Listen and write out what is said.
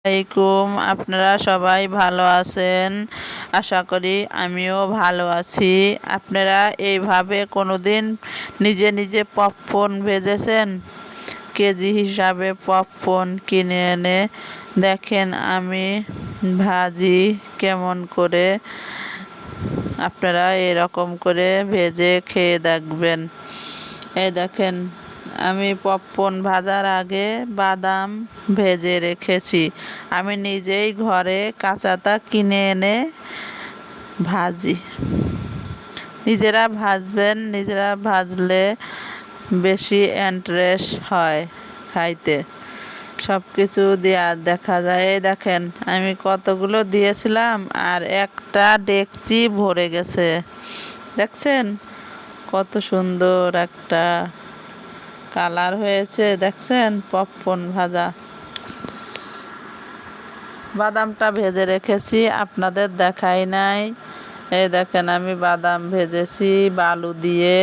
আলাইকুম, আপনারা সবাই ভালো আছেন? আশা করি আমিও ভালো আছি। আপনারা এইভাবে কোনোদিন নিজে নিজে পপকর্ন ভেজেছেন? কেজি হিসাবে পপকর্ন কিনে এনে দেখেন আমি ভাজি কেমন করে। আপনারা এরকম করে ভেজে খেয়ে দেখবেন। এই দেখেন, আমি পপকর্ন ভাজার আগে বাদাম ভেজে রেখেছি। আমি নিজেই ঘরে কাঁচাটা কিনে এনে ভাজি। নিজেরা ভাজবেন, নিজেরা ভাজলে বেশি ইন্টারেস্ট হয় খাইতে। সব কিছু দেয়া দেখা যায়। এই দেখেন আমি কতগুলো দিয়েছিলাম আর একটা ডেকচি ভরে গেছে। দেখছেন কত সুন্দর একটা কালার হয়েছে, দেখছেন পপকর্ন ভাজা। বাদামটা ভেজে রেখেছি, আপনাদের দেখাই নাই। এই দেখেন আমি বাদাম ভেজেছি বালু দিয়ে।